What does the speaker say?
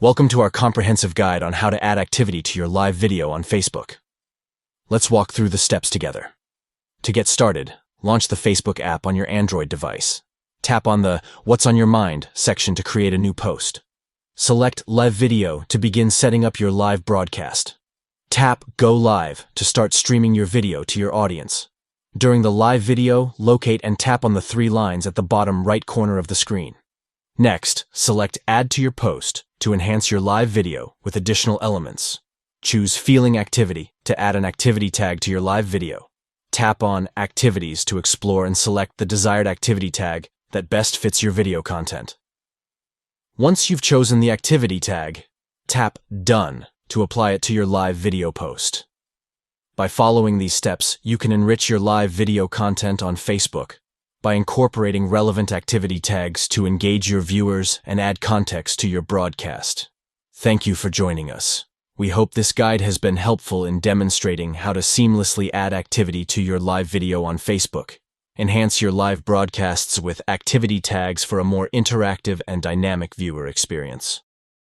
Welcome to our comprehensive guide on how to add activity to your live video on Facebook. Let's walk through the steps together. To get started, launch the Facebook app on your Android device. Tap on the What's on Your Mind section to create a new post. Select Live Video to begin setting up your live broadcast. Tap Go Live to start streaming your video to your audience. During the live video, locate and tap on the three lines at the bottom right corner of the screen. Next, select Add to your post to enhance your live video with additional elements. Choose Feeling Activity to add an activity tag to your live video. Tap on Activities to explore and select the desired activity tag that best fits your video content. Once you've chosen the activity tag, tap Done to apply it to your live video post. By following these steps, you can enrich your live video content on Facebook by incorporating relevant activity tags to engage your viewers and add context to your broadcast. Thank you for joining us. We hope this guide has been helpful in demonstrating how to seamlessly add activity to your live video on Facebook. Enhance your live broadcasts with activity tags for a more interactive and dynamic viewer experience.